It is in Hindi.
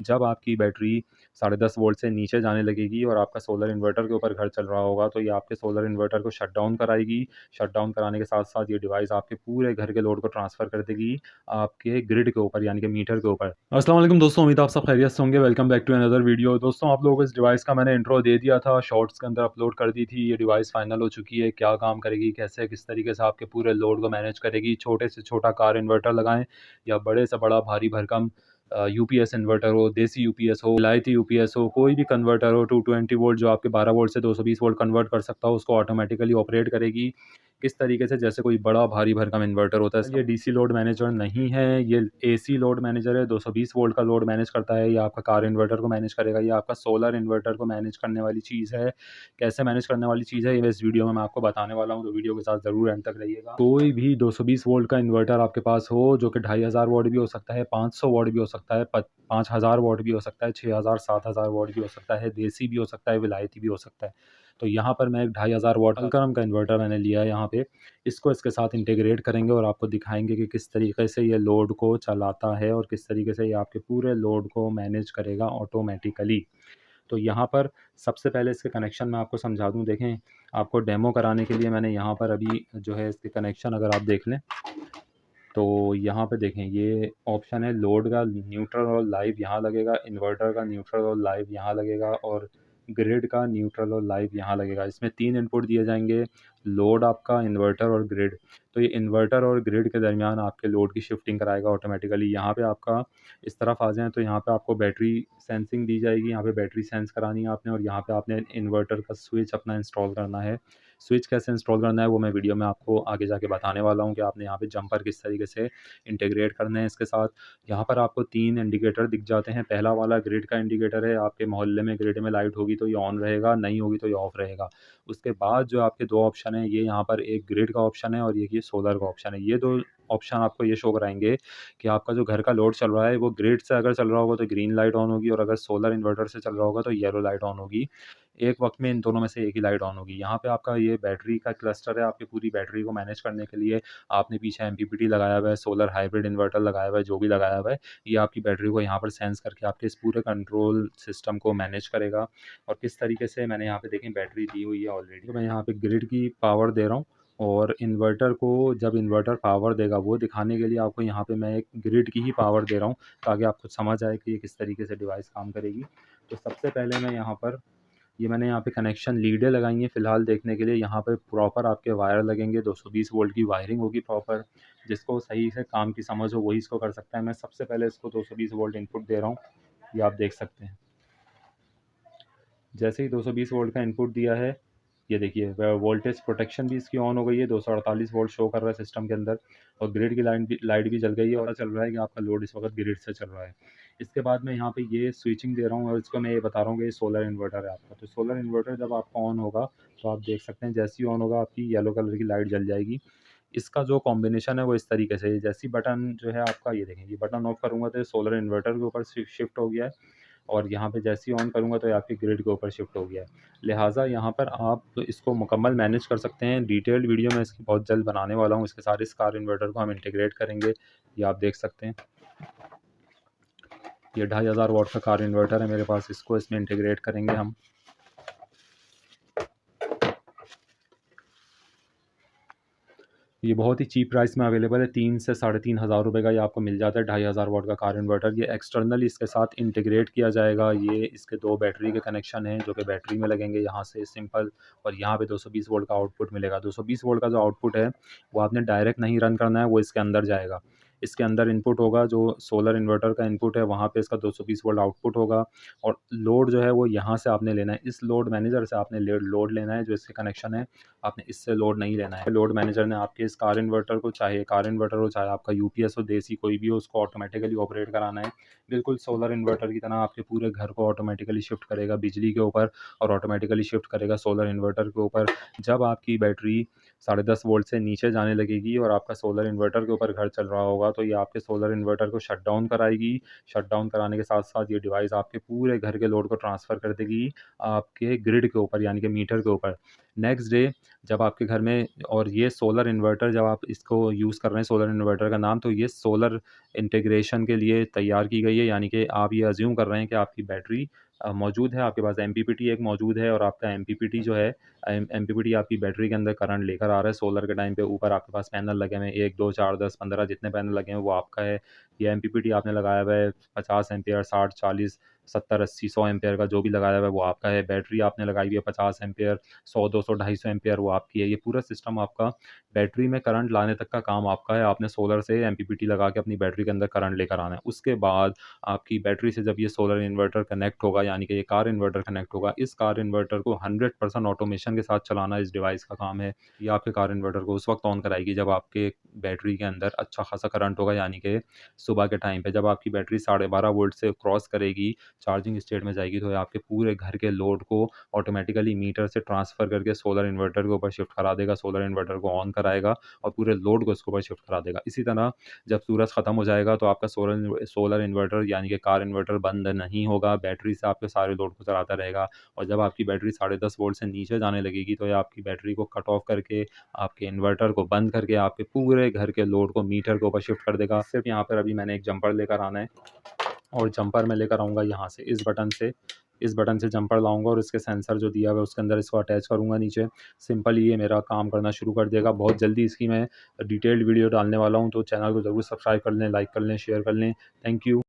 जब आपकी बैटरी 10.5 वोल्ट से नीचे जाने लगेगी और आपका सोलर इन्वर्टर के ऊपर घर चल रहा होगा, तो ये आपके सोलर इन्वर्टर को शट डाउन कराएगी। शट डाउन कराने के साथ-साथ ये डिवाइस आपके पूरे घर के लोड को ट्रांसफ़र कर देगी आपके ग्रिड के ऊपर, यानी कि मीटर के ऊपर। अस्सलाम वालेकुम दोस्तों, उम्मीद है आप सब खैरियत से होंगे। Welcome back to another video. दोस्तों, आप लोगों को इस डिवाइस का मैंने इंट्रो दे दिया था, शॉर्ट्स के अंदर अपलोड कर दी थी। ये डिवाइस फाइनल हो चुकी है, क्या काम करेगी, कैसे किस तरीके से आपके पूरे लोड को मैनेज करेगी। छोटे से छोटा कार इन्वर्टर लगाएँ या बड़े से बड़ा भारी भरकम यूपीएस इन्वर्टर हो, देसी यूपीएस हो, विलायती यूपीएस हो, कोई भी कन्वर्टर हो 220 वोल्ट जो आपके 12 वोल्ट से 220 वोल्ट कन्वर्ट कर सकता हो, उसको ऑटोमेटिकली ऑपरेट करेगी। किस तरीके से, जैसे कोई बड़ा भारी भरकम इन्वर्टर होता है। ये डीसी लोड मैनेजर नहीं है, ये एसी लोड मैनेजर है। 220 वोल्ट का लोड मैनेज करता है। ये आपका कार इन्वर्टर को मैनेज करेगा। ये आपका सोलर इन्वर्टर को मैनेज करने वाली चीज़ है। कैसे मैनेज करने वाली चीज़ है, ये इस वीडियो में मैं आपको बताने वाला हूँ, तो वीडियो के साथ ज़रूर एंड तक रहिएगा। कोई भी 220 वोल्ट का इन्वर्टर आपके पास हो, जो कि 2500 वॉट भी हो सकता है, 500 वॉट भी हो सकता है, 5000 वॉट भी हो सकता है, 6000 7000 वॉट भी हो सकता है, देसी भी हो सकता है, विलायती भी हो सकता है। तो यहाँ पर मैं एक 2500 वॉट अलकरम का इन्वर्टर मैंने लिया है यहाँ पे। इसको इसके साथ इंटीग्रेट करेंगे और आपको दिखाएंगे कि किस तरीके से ये लोड को चलाता है और किस तरीके से ये आपके पूरे लोड को मैनेज करेगा ऑटोमेटिकली। तो यहाँ पर सबसे पहले इसके कनेक्शन मैं आपको समझा दूँ। देखें, आपको डेमो कराने के लिए मैंने यहाँ पर अभी जो है इसके कनेक्शन अगर आप देख लें, तो यहाँ पे देखें ये ऑप्शन है लोड का न्यूट्रल और लाइव यहाँ लगेगा, इन्वर्टर का न्यूट्रल और लाइव यहाँ लगेगा और ग्रिड का न्यूट्रल और लाइव यहाँ लगेगा। इसमें 3 इनपुट दिए जाएंगे, लोड आपका, इन्वर्टर और ग्रिड। तो ये इन्वर्टर और ग्रिड के दरमियान आपके लोड की शिफ्टिंग कराएगा ऑटोमेटिकली। यहाँ पे आपका इस तरफ आ जाएँ तो यहाँ पे आपको बैटरी सेंसिंग दी जाएगी। यहाँ पे बैटरी सेंस करानी है आपने और यहाँ पे आपने इन्वर्टर का स्विच अपना इंस्टॉल करना है। स्विच कैसे इंस्टॉल करना है वो मैं वीडियो में आपको आगे जाके बताने वाला हूँ कि आपने यहाँ पे जंपर किस तरीके से इंटीग्रेट करने हैं इसके साथ। यहाँ पर आपको 3 इंडिकेटर दिख जाते हैं। पहला वाला ग्रिड का इंडिकेटर है, आपके मोहल्ले में ग्रिड में लाइट होगी तो ये ऑन रहेगा, नहीं होगी तो ये ऑफ रहेगा। उसके बाद जो आपके 2 ऑप्शन हैं, ये यहाँ पर एक ग्रिड का ऑप्शन है और एक ये सोलर का ऑप्शन है। ये 2 ऑप्शन आपको ये शो कराएँगे कि आपका जो घर का लोड चल रहा है वो ग्रिड से अगर चल रहा होगा तो ग्रीन लाइट ऑन होगी और अगर सोलर इन्वर्टर से चल रहा होगा तो येलो लाइट ऑन होगी। एक वक़्त में इन दोनों में से एक ही लाइट ऑन होगी। यहाँ पे आपका ये बैटरी का क्लस्टर है, आपकी पूरी बैटरी को मैनेज करने के लिए आपने पीछे एमपीपीटी लगाया हुआ है, सोलर हाइब्रिड इन्वर्टर लगाया हुआ है, जो भी लगाया हुआ है, ये आपकी बैटरी को यहाँ पर सेंस करके आपके इस पूरे कंट्रोल सिस्टम को मैनेज करेगा। और किस तरीके से मैंने यहाँ पे देखें बैटरी दी हुई है ऑलरेडी। तो मैं यहाँ पे ग्रिड की पावर दे रहा हूँ और इन्वर्टर को जब इन्वर्टर पावर देगा वो दिखाने के लिए आपको यहाँ पे मैं एक ग्रिड की ही पावर दे रहा हूँ, ताकि आपको समझ आए कि ये किस तरीके से डिवाइस काम करेगी। तो सबसे पहले मैं यहाँ पर ये मैंने यहाँ पे कनेक्शन लीडें लगाई हैं फ़िलहाल देखने के लिए। यहाँ पे प्रॉपर आपके वायर लगेंगे, 220 वोल्ट की वायरिंग होगी प्रॉपर। जिसको सही से काम की समझ हो वही इसको कर सकता है। मैं सबसे पहले इसको 220 वोल्ट इनपुट दे रहा हूँ, ये आप देख सकते हैं। जैसे ही 220 वोल्ट का इनपुट दिया है, ये देखिए वोल्टेज प्रोटेक्शन भी इसकी ऑन हो गई है, 248 वोल्ट शो कर रहा है सिस्टम के अंदर और ग्रिड की लाइट भी जल गई है और पता चल रहा है कि आपका लोड इस वक्त ग्रिड से चल रहा है। इसके बाद मैं यहाँ पे ये स्विचिंग दे रहा हूँ और इसको मैं ये बता रहा हूँ कि ये सोलर इन्वर्टर है आपका। तो सोलर इन्वर्टर जब आपका ऑन होगा तो आप देख सकते हैं जैसे ही ऑन होगा आपकी येलो कलर की लाइट जल जाएगी। इसका जो कॉम्बिनेशन है वो इस तरीके से है, जैसे ही बटन जो है आपका, ये देखें, ये बटन ऑफ करूँगा तो ये सोलर इन्वर्टर के ऊपर शिफ्ट हो गया है और यहाँ पे जैसे ही ऑन करूँगा तो ये आपकी ग्रिड के ऊपर शिफ्ट हो गया है। लिहाजा यहाँ पर आप इसको मुकम्मल मैनेज कर सकते हैं। डिटेल्ड वीडियो मैं इसकी बहुत जल्द बनाने वाला हूँ। इसके साथ इस कार इन्वर्टर को हम इंटीग्रेट करेंगे, ये आप देख सकते हैं। ये 2500 वॉट का कार इन्वर्टर है मेरे पास, इसको इसमें इंटीग्रेट करेंगे हम। ये बहुत ही चीप प्राइस में अवेलेबल है, 3 से 3500 का ये आपको मिल जाता है 2500 वॉट का कार इन्वर्टर। ये एक्सटर्नली इसके साथ इंटीग्रेट किया जाएगा। ये इसके 2 बैटरी के कनेक्शन हैं जो कि बैटरी में लगेंगे यहाँ से सिंपल, और यहाँ पे 220 वोल्ट का आउटपुट मिलेगा। 220 वोल्ट का जो आउटपुट है वो आपने डायरेक्ट नहीं रन करना है, वो इसके अंदर जाएगा। इसके अंदर इनपुट होगा, जो सोलर इन्वर्टर का इनपुट है वहाँ पे इसका 220 वोल्ट आउटपुट होगा और लोड जो है वो यहाँ से आपने लेना है, इस लोड मैनेजर से आपने लोड लेना है, जो इससे कनेक्शन है आपने इससे लोड नहीं लेना है। लोड मैनेजर ने आपके इस कार इन्वर्टर को, चाहे कार इन्वर्टर हो चाहे आपका यूपीएस हो, देसी कोई भी हो, उसको ऑटोमेटिकली ऑपरेट कराना है। बिल्कुल सोलर इन्वर्टर की तरह आपके पूरे घर को ऑटोमेटिकली शिफ्ट करेगा बिजली के ऊपर और ऑटोमेटिकली शिफ्ट करेगा सोलर इन्वर्टर के ऊपर। जब आपकी बैटरी 10.5 वोल्ट से नीचे जाने लगेगी और आपका सोलर इन्वर्टर के ऊपर घर चल रहा होगा, तो ये आपके सोलर इन्वर्टर को शट डाउन कराएगी। शट डाउन कराने के साथ-साथ ये डिवाइस आपके पूरे घर के लोड को ट्रांसफ़र कर देगी आपके ग्रिड के ऊपर, यानी कि मीटर के ऊपर। नेक्स्ट डे जब आपके घर में, और ये सोलर इन्वर्टर जब आप इसको यूज़ कर रहे हैं, सोलर इन्वर्टर का नाम, तो ये सोलर इंटीग्रेशन के लिए तैयार की गई है। यानी कि आप ये अज़्यूम कर रहे हैं कि आपकी बैटरी मौजूद है, आपके पास एमपीपीटी एक मौजूद है, और आपका एमपीपीटी जो है एमपीपीटी आपकी बैटरी के अंदर करंट लेकर आ रहा है सोलर के टाइम पे। ऊपर आपके पास पैनल लगे हुए हैं, 1, 2, 4, 10, 15 जितने पैनल लगे हैं वो आपका है। ये एमपीपीटी आपने लगाया हुआ है 50 एम्पीयर, 60, 40, 70, 80, 100 एम्पीयर का जो भी लगाया हुआ है वो आपका है। बैटरी आपने लगाई हुई है 50 एम्पीयर, 100, 200, 250 एम्पीयर, वो आपकी है। ये पूरा सिस्टम आपका बैटरी में करंट लाने तक का काम आपका है। आपने सोलर से एमपीपीटी लगा के अपनी बैटरी के अंदर करंट लेकर आना है। उसके बाद आपकी बैटरी से जब ये सोलर इन्वर्टर कनेक्ट होगा, यानी कि ये कार इन्वर्टर कनेक्ट होगा, इस कार इन्वर्टर को 100% ऑटोमेशन के साथ चलाना इस डिवाइस का काम है। ये आपके कार इन्वर्टर को उस वक्त ऑन कराएगी जब आपके बैटरी के अंदर अच्छा खासा करंट होगा, यानी कि सुबह के टाइम पे जब आपकी बैटरी 12.5 वोल्ट से क्रॉस करेगी, चार्जिंग स्टेट में जाएगी, तो ये आपके पूरे घर के लोड को ऑटोमेटिकली मीटर से ट्रांसफ़र करके सोलर इन्वर्टर के ऊपर शिफ्ट करा देगा, सोलर इन्वर्टर को ऑन कराएगा और पूरे लोड को इसके ऊपर शिफ्ट करा देगा। इसी तरह जब सूरज ख़त्म हो जाएगा तो आपका सोलर इन्वर्टर यानी कि कार इन्वर्टर बंद नहीं होगा, बैटरी से आपके सारे लोड को चलाता रहेगा। और जब आपकी बैटरी 10.5 वोल्ट से नीचे जाने लगेगी तो ये आपकी बैटरी को कट ऑफ करके, आपके इन्वर्टर को बंद करके, आपके पूरे घर के लोड को मीटर के ऊपर शिफ्ट कर देगा। सिर्फ यहाँ पर अभी मैंने एक जंपर लेकर आना है, और जंपर मैं लेकर आऊँगा यहाँ से, इस बटन से जंपर लाऊँगा और इसके सेंसर जो दिया हुआ है उसके अंदर इसको अटैच करूँगा नीचे। सिंपल ये मेरा काम करना शुरू कर देगा। बहुत जल्दी इसकी मैं डिटेल्ड वीडियो डालने वाला हूँ, तो चैनल को ज़रूर सब्सक्राइब कर लें, लाइक कर लें, शेयर कर लें। Thank you.